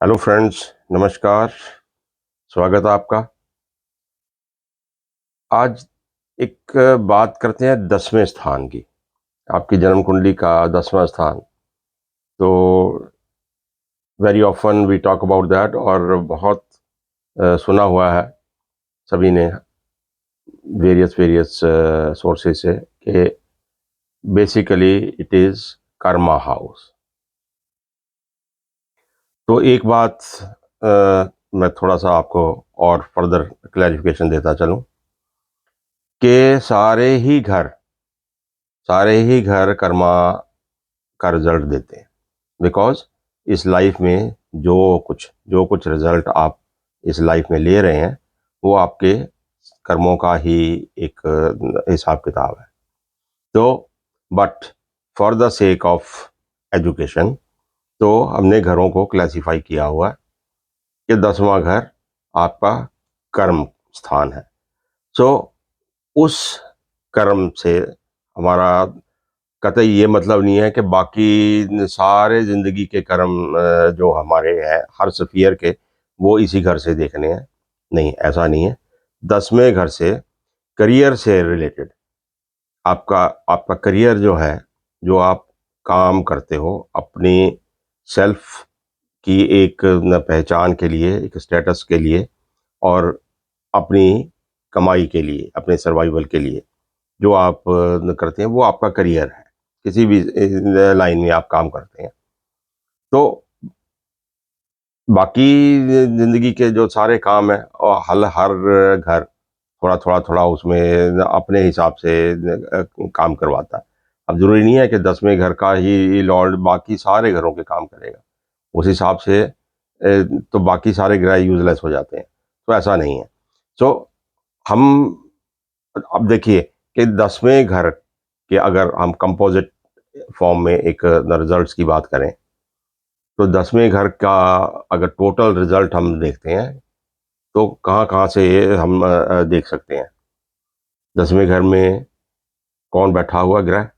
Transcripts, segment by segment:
Hello friends, नमस्कार। स्वागत है आपका। आज एक बात करते हैं 10वें स्थान की। आपकी जन्म कुंडली का 10वां स्थान। तो very often we talk about that, और बहुत सुना हुआ है सभी ने वेरियस वेरियस सोर्सेज से कि basically it is Karma house. तो एक बात मैं थोड़ा सा आपको और फर्दर क्लैरिफिकेशन देता चलूं कि सारे ही घर कर्मा का रिजल्ट देते हैं। बिकॉज इस लाइफ में जो कुछ रिजल्ट आप इस लाइफ में ले रहे हैं वो आपके कर्मों का ही एक हिसाब किताब है। तो but for the sake of education, तो हमने घरों को क्लासिफाई किया हुआ है कि 10वां घर आपका कर्म स्थान है। सो उस कर्म से हमारा कतई ये मतलब नहीं है कि बाकी सारे ज़िंदगी के कर्म जो हमारे हैं हर स्फीयर के, वो इसी घर से देखने हैं। नहीं, ऐसा नहीं है। 10वें घर से करियर से रिलेटेड आपका आपका करियर जो है, जो आप काम करते हो अपनी सेल्फ की एक पहचान के लिए, एक स्टेटस के लिए, और अपनी कमाई के लिए, अपने सर्वाइवल के लिए जो आप करते हैं वो आपका करियर है। किसी भी लाइन में आप काम करते हैं तो बाकी ज़िंदगी के जो सारे काम हैं और हर घर थोड़ा-थोड़ा उसमें अपने हिसाब से काम करवाता है। अब ज़रूरी नहीं है कि 10वें घर का ही लॉर्ड बाकी सारे घरों के काम करेगा। उस हिसाब से तो बाकी सारे ग्रह यूज़लेस हो जाते हैं, तो ऐसा नहीं है। सो हम अब देखिए कि 10वें घर के अगर हम कंपोज़िट फॉर्म में एक रिज़ल्ट्स की बात करें, तो 10वें घर का अगर टोटल रिज़ल्ट हम देखते हैं, तो कहाँ-कहाँ से ये हम देख सकते हैं। 10वें घर में कौन बैठा हुआ ग्रह,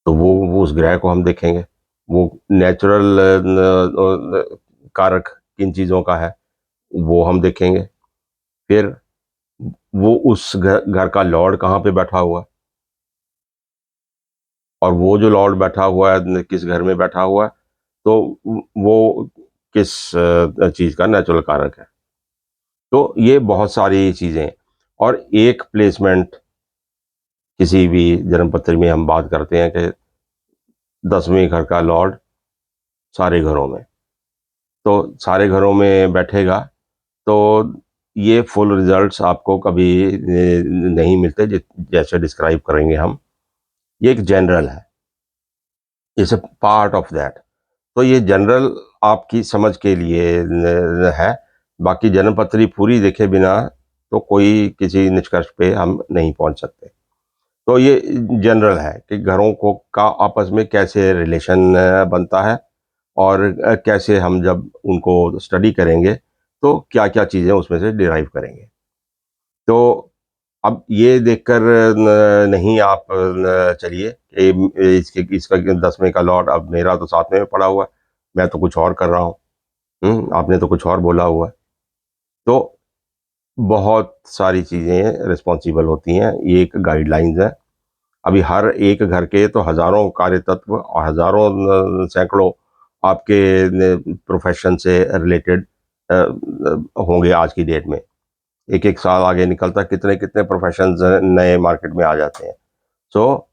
तो वो उस ग्रह को हम देखेंगे। वो नेचुरल कारक किन चीज़ों का है, वो हम देखेंगे। फिर वो उस घर का लॉर्ड कहाँ पे बैठा हुआ है, और वो जो लॉर्ड बैठा हुआ है किस घर में बैठा हुआ है, तो वो किस चीज़ का नेचुरल कारक है। तो ये बहुत सारी चीज़ें हैं। और एक प्लेसमेंट किसी भी जन्मपत्री में हम बात करते हैं कि 10वें घर का लॉर्ड सारे घरों में, तो सारे घरों में बैठेगा, तो ये फुल रिजल्ट्स आपको कभी नहीं मिलते जैसे डिस्क्राइब करेंगे हम। ये एक जनरल है, it's a part of that. तो ये जनरल आपकी समझ के लिए है। बाकी जन्मपत्री पूरी देखे बिना तो कोई किसी निष्कर्ष पे हम नहीं पहुंच सकते। तो ये जनरल है कि घरों को का आपस में कैसे रिलेशन बनता है, और कैसे हम जब उनको स्टडी करेंगे तो क्या-क्या चीज़ें उसमें से डिराइव करेंगे। तो अब ये देखकर नहीं आप चलिए कि इसका 10वें का लॉर्ड अब मेरा तो 7वें में पड़ा हुआ है, मैं तो कुछ और कर रहा हूँ। आपने तो कुछ और बोला हुआ है। तो बहुत सारी चीज़ें रिस्पॉन्सिबल होती हैं, ये एक गाइडलाइंस है। अभी हर एक घर के तो हज़ारों कार्य तत्व और हज़ारों सैकड़ों आपके प्रोफ़ेशन से रिलेटेड होंगे आज की डेट में। एक-एक साल आगे निकलता कितने-कितने प्रोफ़ेशंस नए मार्केट में आ जाते हैं। सो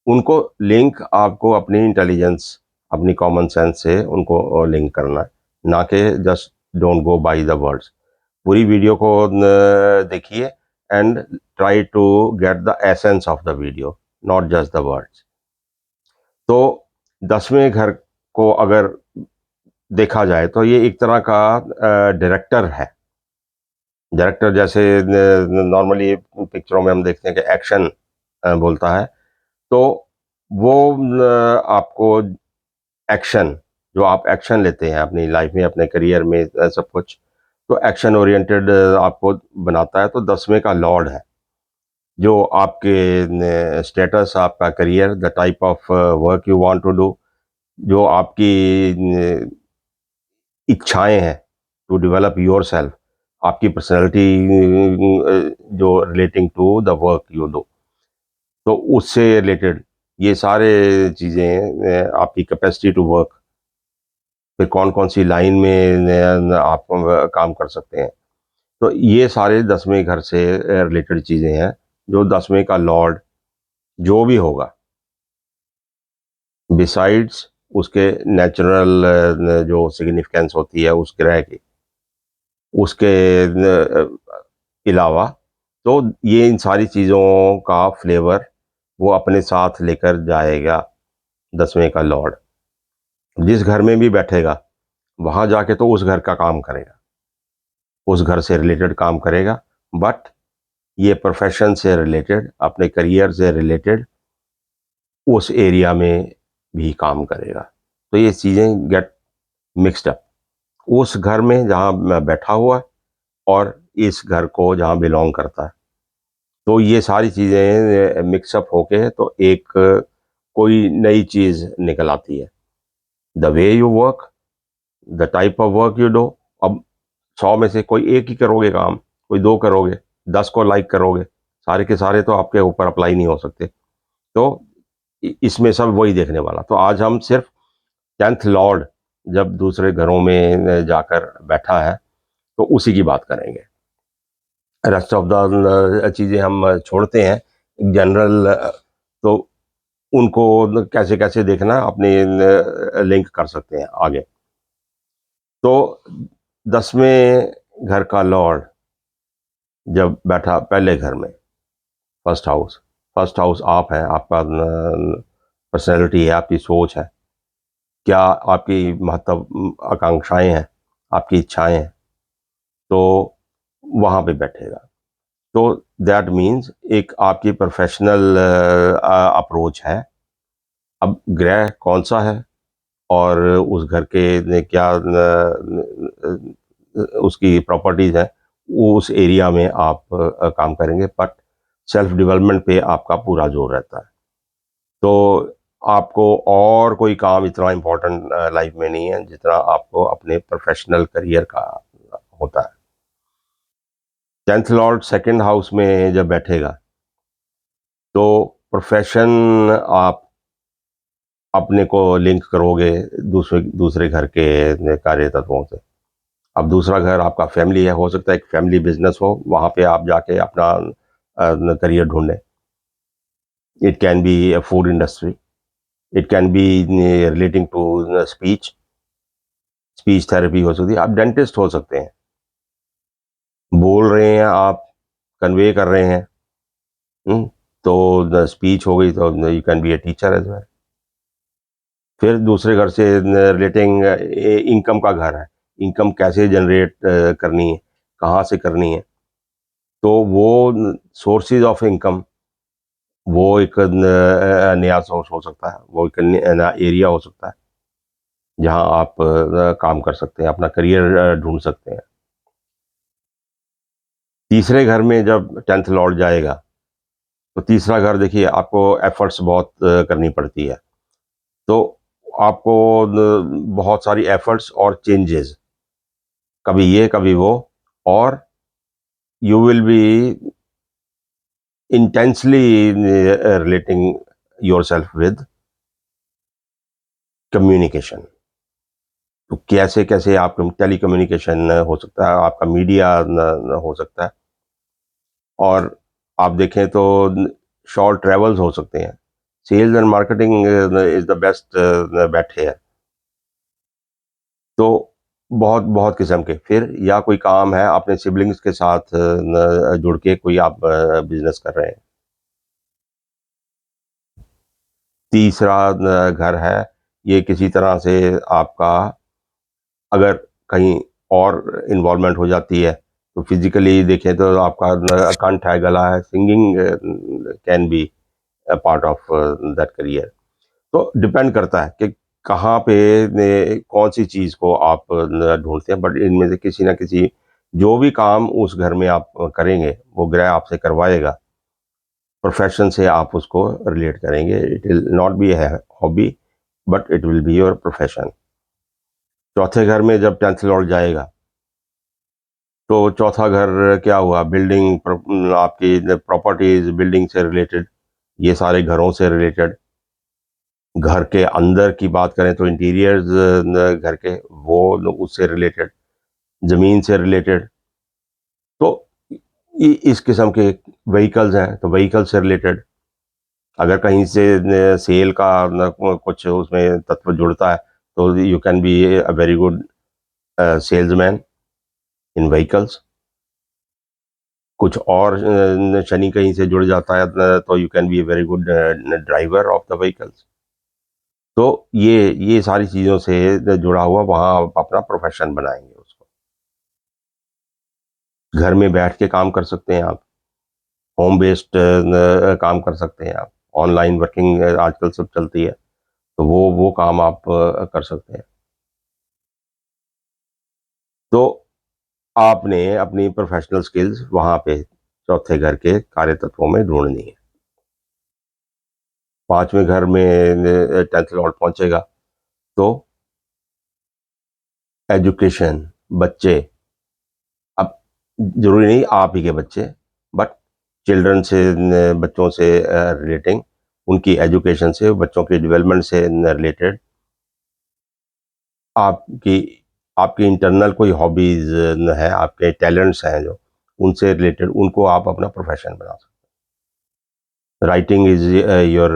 उनको लिंक आपको अपनी इंटेलिजेंस, अपनी कॉमन सेंस से उनको लिंक करना है, ना कि just don't go by the words. पूरी वीडियो को देखिए and try to get the essence of the video, not just the words. तो 10वें घर को अगर देखा जाए तो ये एक तरह का डायरेक्टर है। डायरेक्टर जैसे नॉर्मली पिक्चरों में हम देखते हैं कि एक्शन बोलता है, तो वो आपको एक्शन, जो आप एक्शन लेते हैं अपनी लाइफ में, अपने करियर में, सब कुछ, तो एक्शन ओरिएंटेड आपको बनाता है। तो 10वें का लॉर्ड है जो आपके स्टेटस, आपका career, the type of work you want to do, जो आपकी इच्छाएं हैं, टू डेवलप योर सेल्फ, आपकी पर्सनैलिटी जो relating to the work you do, तो उससे रिलेटेड ये सारे चीज़ें आपकी कैपेसिटी टू वर्क, फिर कौन कौन सी लाइन में आप काम कर सकते हैं। तो ये सारे 10वें घर से रिलेटेड चीज़ें हैं, जो 10वें का लॉर्ड जो भी होगा, बिसाइड्स उसके नेचुरल जो सिग्निफिकेंस होती है उस ग्रह की, उसके अलावा, तो ये इन सारी चीज़ों का फ्लेवर वो अपने साथ लेकर जाएगा 10वें का लॉर्ड। जिस घर में भी बैठेगा, वहाँ जाके तो उस घर का काम करेगा, उस घर से रिलेटेड काम करेगा, बट ये प्रोफ़ेशन से रिलेटेड, अपने करियर से रिलेटेड उस एरिया में भी काम करेगा। तो ये चीज़ें गेट मिक्स्ड अप। उस घर में जहाँ मैं बैठा हुआ है और इस घर को जहाँ बिलॉन्ग करता है। तो ये सारी चीज़ें मिक्स अप होके तो एक कोई नई चीज़ निकल आती है। The way you work, the type of work you do, अब 100 में से कोई एक ही करोगे काम, कोई 2 करोगे, 10 को लाइक करोगे, सारे के सारे तो आपके ऊपर अप्लाई नहीं हो सकते। तो इसमें सब वही देखने वाला। तो आज हम सिर्फ 10th लॉर्ड जब दूसरे घरों में जाकर बैठा है, तो उसी की बात करेंगे। रेस्ट ऑफ द चीज़ें हम छोड़ते हैं जनरल, तो उनको कैसे कैसे देखना अपने लिंक कर सकते हैं आगे। तो 10वें घर का लॉर्ड जब बैठा पहले घर में, फर्स्ट हाउस आप हैं, आपका पर्सनैलिटी है, आपकी सोच है, क्या आपकी महत्व आकांक्षाएं हैं, आपकी इच्छाएं हैं, तो वहाँ पे बैठेगा। तो दैट मीन्स एक आपकी प्रोफेशनल अप्रोच है। अब ग्रह कौन सा है और उस घर के ने क्या उसकी प्रॉपर्टीज है, वो उस एरिया में आप काम करेंगे, बट सेल्फ डेवलपमेंट पे आपका पूरा जोर रहता है। तो आपको और कोई काम इतना इम्पोर्टेंट लाइफ में नहीं है जितना आपको अपने प्रोफेशनल करियर का होता है। 10th लॉर्ड सेकंड हाउस में जब बैठेगा, तो प्रोफेशन आप अपने को लिंक करोगे दूसरे दूसरे घर के कार्य तत्वों से। अब दूसरा घर आपका फैमिली है, हो सकता है एक फैमिली बिजनेस हो, वहाँ पे आप जाके अपना करियर ढूंढें। It can be a food industry, it can be relating to speech, speech therapy हो सकती है, आप डेंटिस्ट हो सकते हैं, बोल रहे हैं आप, कन्वे कर रहे हैं। हम्म, तो स्पीच हो गई, तो you can be a teacher as well. फिर दूसरे घर से रिलेटिंग इनकम का घर है, इनकम कैसे जनरेट करनी है, कहाँ से करनी है, तो वो सोर्सेज ऑफ इनकम, वो एक नया सोर्स हो सकता है, वो एक नया एरिया हो सकता है जहाँ आप काम कर सकते हैं, अपना करियर ढूंढ सकते हैं। तीसरे घर में जब 10th लॉर्ड जाएगा, तो तीसरा घर देखिए आपको एफर्ट्स बहुत करनी पड़ती है। तो आपको बहुत सारी एफर्ट्स और चेंजेस, कभी ये कभी वो, और you will be intensely relating yourself with communication। तो कैसे कैसे आप टेली कम्युनिकेशन हो सकता है, आपका मीडिया हो सकता है, और आप देखें तो शॉर्ट ट्रेवल्स हो सकते हैं। Sales and marketing is the best bet है। तो बहुत बहुत किस्म के, फिर या कोई काम है अपने सिबलिंग्स के साथ जुड़ के कोई आप बिजनेस कर रहे हैं। तीसरा घर है, ये किसी तरह से आपका, अगर कहीं और इन्वॉल्वमेंट हो जाती है, तो फिजिकली देखें तो आपका कंठ है, गला है, singing can be a part of that career. तो डिपेंड करता है कि कहाँ पे कौन सी चीज़ को आप ढूंढते हैं, बट इनमें से किसी ना किसी, जो भी काम उस घर में आप करेंगे वो ग्रह आपसे करवाएगा। प्रोफेशन से आप उसको रिलेट करेंगे, इट विल नॉट बी है hobby, but it will be your profession. चौथे घर में जब 10th लॉर्ड जाएगा, तो चौथा घर क्या हुआ? बिल्डिंग, आपकी प्रॉपर्टीज, बिल्डिंग से रिलेटेड, ये सारे घरों से रिलेटेड। घर के अंदर की बात करें तो इंटीरियर्स घर के, वो उससे रिलेटेड, जमीन से रिलेटेड। तो इस किस्म के व्हीकल्स हैं, तो व्हीकल से रिलेटेड। अगर कहीं से सेल का कुछ उसमें तत्व जुड़ता है, तो you can be a very good salesman in vehicles. कुछ और शनि कहीं से जुड़ जाता है, तो you can be a very good driver of the vehicles. तो ये सारी चीज़ों से जुड़ा हुआ, वहाँ आप अपना प्रोफेशन बनाएंगे उसको। घर में बैठ के काम कर सकते हैं आप, होम बेस्ड काम कर सकते हैं आप, ऑनलाइन वर्किंग आजकल सब चलती है, तो वो काम आप कर सकते हैं। तो आपने अपनी प्रोफेशनल स्किल्स वहाँ पे चौथे घर के कार्य तत्वों में ढूंढनी है। पांचवें घर में 10th लॉर्ड पहुंचेगा, तो एजुकेशन, बच्चे। अब जरूरी नहीं आप ही के बच्चे, बट चिल्ड्रन से, बच्चों से रिलेटिंग, उनकी एजुकेशन से, बच्चों की डेवलपमेंट से रिलेटेड, आपकी आपकी इंटरनल कोई हॉबीज है, आपके टैलेंट्स हैं जो, उनसे रिलेटेड, उनको आप अपना प्रोफेशन बना सकते हैं। राइटिंग इज योर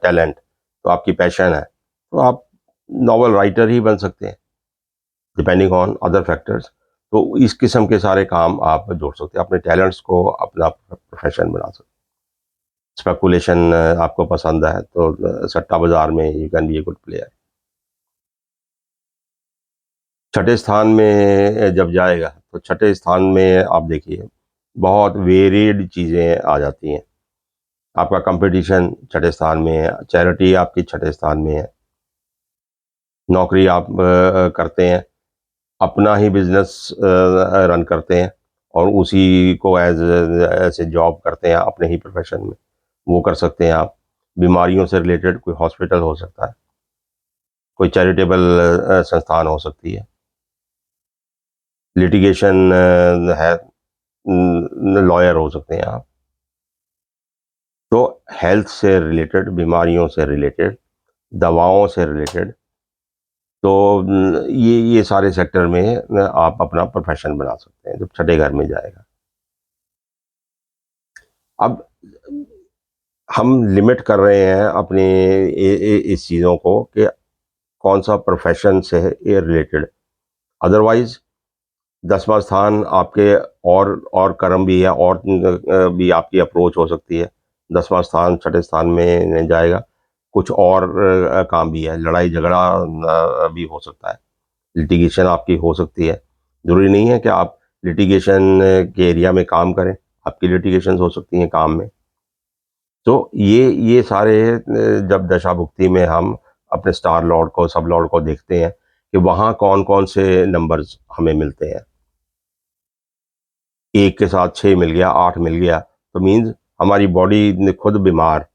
टैलेंट, तो आपकी पैशन है, तो आप नॉवल राइटर ही बन सकते हैं, डिपेंडिंग ऑन अदर फैक्टर्स। तो इस किस्म के सारे काम आप जोड़ सकते हैं, अपने टैलेंट्स को अपना प्रोफेशन बना सकते हैं। स्पेकुलेशन आपको पसंद है, तो सट्टा बाजार में you can be a good player. छठे स्थान में जब जाएगा, तो छठे स्थान में आप देखिए बहुत वेरिएड चीज़ें आ जाती हैं। आपका कंपटीशन छठे स्थान में है, चैरिटी आपकी छठे स्थान में है, नौकरी आप करते हैं, अपना ही बिजनेस रन करते हैं, और उसी को एज ऐसे जॉब करते हैं अपने ही प्रोफेशन में, वो कर सकते हैं आप। बीमारियों से रिलेटेड कोई हॉस्पिटल हो सकता है, कोई चैरिटेबल संस्थान हो सकती है, लिटिगेशन है, लॉयर हो सकते हैं आप। तो हेल्थ से रिलेटेड, बीमारियों से रिलेटेड, दवाओं से रिलेटेड, तो ये सारे सेक्टर में आप अपना प्रोफेशन बना सकते हैं जब छठे घर में जाएगा। अब हम लिमिट कर रहे हैं अपने इस चीज़ों को कि कौन सा प्रोफेशन से है ये रिलेटेड। अदरवाइज 10वां स्थान आपके और कर्म भी है, और भी आपकी अप्रोच हो सकती है। 10वां स्थान छठे स्थान में जाएगा, कुछ और काम भी है, लड़ाई झगड़ा भी हो सकता है, लिटिगेशन आपकी हो सकती है। ज़रूरी नहीं है कि आप लिटिगेशन के एरिया में काम करें, आपकी लिटिगेशन हो सकती हैं काम में। तो ये सारे जब दशाभुक्ति में हम अपने स्टार लॉर्ड को, सब लॉर्ड को देखते हैं कि वहाँ कौन-कौन से नंबर्स हमें मिलते हैं। 1 के साथ 6 मिल गया, 8 मिल गया, तो मीन्स हमारी बॉडी ने खुद बीमार,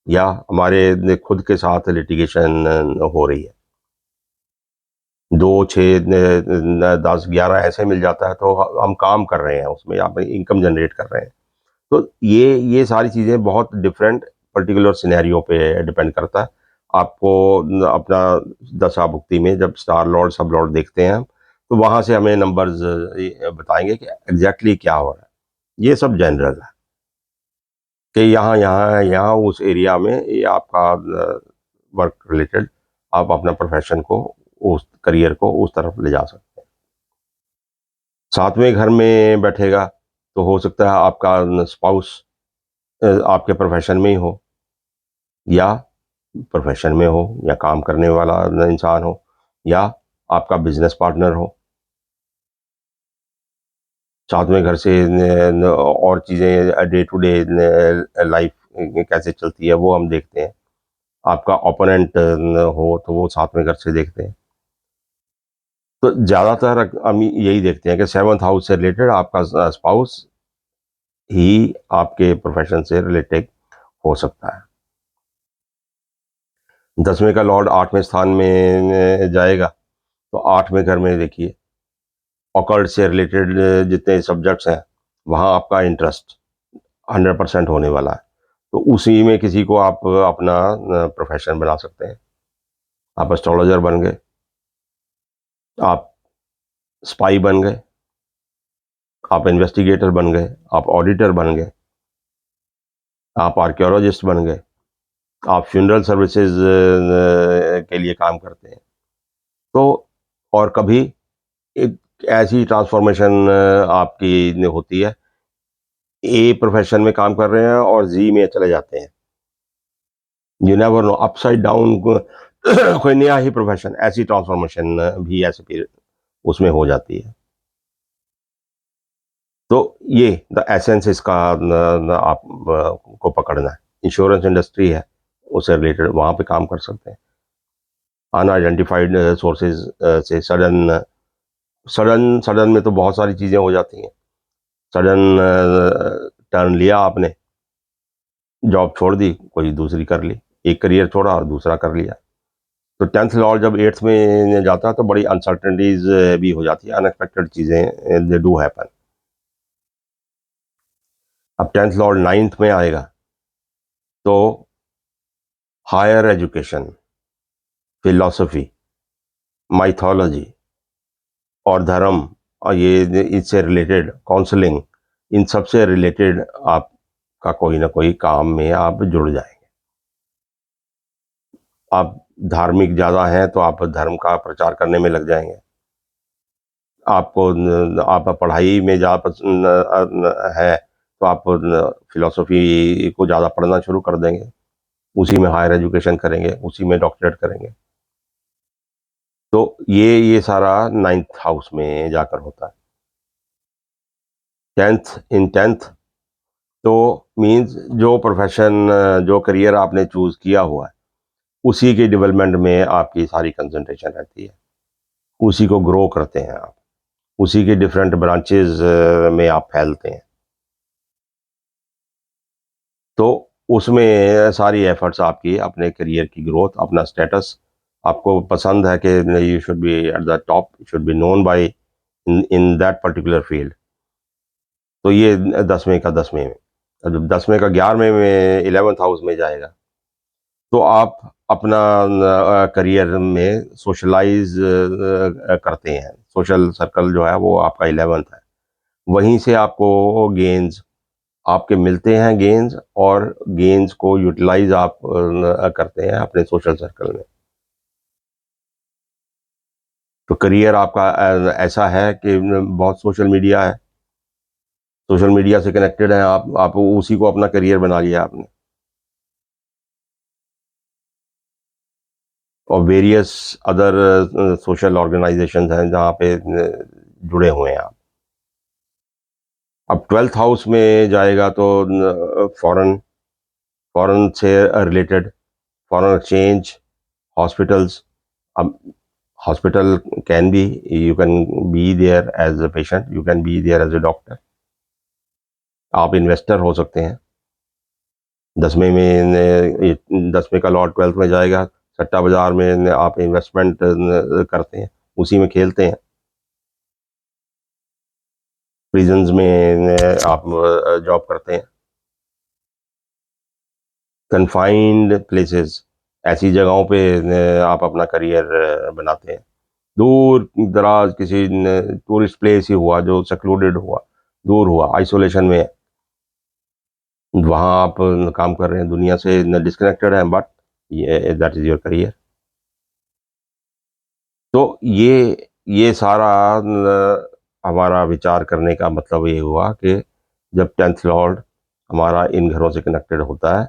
या हमारे ने खुद के साथ लिटिगेशन हो रही है। 2, 6, 10, 11 ऐसे मिल जाता है, तो हम काम कर रहे हैं उसमें, या फिर इनकम जनरेट कर रहे हैं। तो ये सारी चीज़ें बहुत डिफरेंट पर्टिकुलर सिनेरियो पे डिपेंड करता है। आपको अपना दशा-भुक्ति में जब स्टार लॉर्ड, सब लॉर्ड देखते हैं हम, तो वहाँ से हमें नंबर्स बताएँगे कि एग्ज़ैक्टली क्या हो रहा है। ये सब जनरल है कि यहाँ यहाँ है, यहाँ उस एरिया में ये आपका वर्क रिलेटेड, आप अपना प्रोफ़ेशन को, उस करियर को उस तरफ ले जा सकते हैं। 7वें घर में बैठेगा, तो हो सकता है आपका स्पाउस आपके प्रोफ़ेशन में ही हो, या प्रोफ़ेशन में हो, या काम करने वाला इंसान हो, या आपका बिज़नेस पार्टनर हो। 7वें घर से न और चीज़ें डे टू डे लाइफ़ कैसे चलती है वो हम देखते हैं। आपका ओपोनेंट हो, तो वो 7वें घर से देखते हैं। तो ज़्यादातर हम यही देखते हैं कि 7th हाउस से रिलेटेड आपका स्पाउस ही आपके प्रोफ़ेशन से रिलेटेड हो सकता है। 10वें का लॉर्ड 8वें स्थान में जाएगा, तो 8वें घर में देखिए ऑकल्ट से रिलेटेड जितने सब्जेक्ट्स हैं, वहाँ आपका इंटरेस्ट 100% होने वाला है। तो उसी में किसी को आप अपना प्रोफ़ेशन बना सकते हैं। आप एस्ट्रोलॉजर बन गए, आप स्पाई बन गए, आप इन्वेस्टिगेटर बन गए, आप ऑडिटर बन गए, आप आर्कियोलॉजिस्ट बन गए, आप फ्यूनरल सर्विसेज के लिए काम करते हैं। तो और कभी एक ऐसी ट्रांसफॉर्मेशन आपकी होती है, ए प्रोफ़ेशन में काम कर रहे हैं और ज़ी में चले जाते हैं। You never know, upside down कोई नया ही प्रोफ़ेशन, ऐसी ट्रांसफॉर्मेशन भी ऐसे पीरियड उसमें हो जाती है। तो ये द एसेंस इसका आप को पकड़ना है। इंश्योरेंस इंडस्ट्री है, उससे रिलेटेड वहाँ पे काम कर सकते हैं। अनआइडेंटिफाइड सोर्सेज से सडन सडन सडन में तो बहुत सारी चीज़ें हो जाती हैं। सडन टर्न लिया आपने, जॉब छोड़ दी, कोई दूसरी कर ली। एक करियर छोड़ा और दूसरा कर लिया। तो 10th लॉर्ड जब 8th में जाता है तो बड़ी अनसर्टेनिटीज़ भी हो जाती है, अनएक्सपेक्टेड चीज़ें दे डू हैपन। अब 10th लॉर्ड 9th में आएगा तो हायर एजुकेशन, फिलॉसफी, माइथोलॉजी और धर्म और ये इससे रिलेटेड काउंसलिंग, इन सब से रिलेटेड आपका कोई ना कोई काम में आप जुड़ जाएंगे। आप धार्मिक ज़्यादा हैं तो आप धर्म का प्रचार करने में लग जाएंगे। आपको आप पढ़ाई में ज़्यादा है तो आप फिलॉसफी को ज़्यादा पढ़ना शुरू कर देंगे, उसी में हायर एजुकेशन करेंगे, उसी में डॉक्टरेट करेंगे। तो ये सारा 9th हाउस में जाकर होता है। 10th तो मीन्स जो प्रोफेशन, जो करियर आपने चूज़ किया हुआ है, उसी के डेवलपमेंट में आपकी सारी कंसंट्रेशन रहती है। उसी को ग्रो करते हैं आप, उसी के डिफरेंट ब्रांचेज़ में आप फैलते हैं। तो उसमें सारी एफर्ट्स आपकी अपने करियर की ग्रोथ, अपना स्टेटस, आपको पसंद है कि you should be at the top, you should be known by in in that particular field. तो ये 10वें का 10वें में, और जब 10वें का 11वें में 11th हाउस में जाएगा तो आप अपना करियर में सोशलाइज करते हैं। सोशल सर्कल जो है वो आपका 11th है, वहीं से आपको गेन्स आपके मिलते हैं, गेन्स और गेन्स को यूटिलाइज आप करते हैं अपने सोशल सर्कल में। तो करियर आपका ऐसा है कि बहुत सोशल मीडिया है, सोशल मीडिया से कनेक्टेड हैं आप उसी को अपना करियर बना लिया आपने। और वेरियस अदर सोशल ऑर्गेनाइजेशंस हैं जहाँ पे जुड़े हुए हैं आप। अब 12th हाउस में जाएगा तो फॉरेन फॉरेन से रिलेटेड, फॉरेन एक्सचेंज, हॉस्पिटल्स। अब hospital can be, you can be there as a patient, you can be there as a doctor. आप इन्वेस्टर हो सकते हैं। 10वें में 10वें का लॉर्ड 12th में जाएगा, सट्टा बाजार में आप इन्वेस्टमेंट करते हैं, उसी में खेलते हैं। प्रिजन्स में आप जॉब करते हैं। कन्फाइंड प्लेसेस, ऐसी जगहों पे आप अपना करियर बनाते हैं। दूर दराज किसी टूरिस्ट प्लेस ही हुआ जो सेक्लूडेड हुआ, दूर हुआ, आइसोलेशन में, वहाँ आप काम कर रहे हैं, दुनिया से डिस्कनेक्टेड हैं, बट ये दैट इज़ योर करियर। तो ये सारा हमारा विचार करने का मतलब ये हुआ कि जब 10th लॉर्ड हमारा इन घरों से कनेक्टेड होता है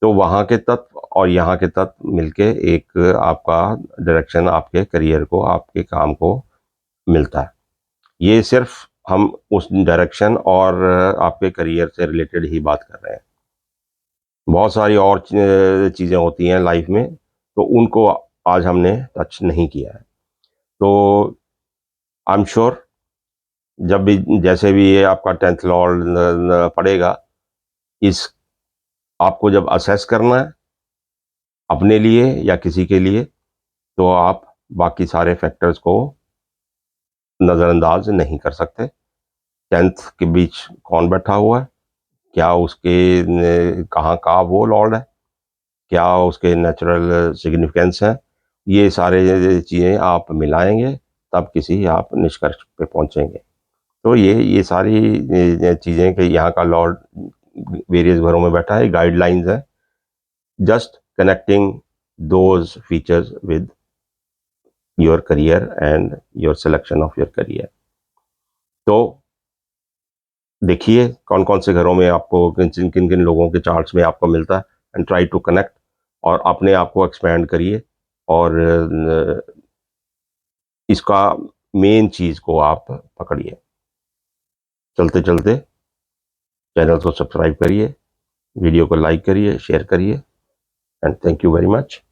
तो वहाँ के तत्व और यहाँ के तत्व मिलके एक आपका डायरेक्शन, आपके करियर को, आपके काम को मिलता है। ये सिर्फ हम उस डायरेक्शन और आपके करियर से रिलेटेड ही बात कर रहे हैं। बहुत सारी और चीज़ें होती हैं लाइफ में, तो उनको आज हमने टच नहीं किया है। तो आई एम श्योर जब भी जैसे भी ये आपका 10th लॉर्ड पड़ेगा, इस आपको जब असेस करना है अपने लिए या किसी के लिए, तो आप बाकी सारे फैक्टर्स को नज़रअंदाज नहीं कर सकते। 10th के बीच कौन बैठा हुआ है, क्या उसके कहाँ का वो लॉर्ड है, क्या उसके नेचुरल सिग्निफिकेंस है, ये सारे चीज़ें आप मिलाएंगे तब किसी आप निष्कर्ष पे पहुंचेंगे। तो ये सारी चीज़ें कि यहाँ का लॉर्ड वेरियस घरों में बैठा है, गाइडलाइंस है, just connecting those features with your career and your selection of your career. तो देखिए कौन कौन से घरों में आपको किन किन किन लोगों के चार्ट्स में आपको मिलता है, एंड ट्राई टू कनेक्ट, और अपने आप को एक्सपैंड करिए, और इसका मेन चीज़ को आप पकड़िए। चलते चलते चैनल को सब्सक्राइब करिए, वीडियो को लाइक करिए, शेयर करिए, and thank you very much.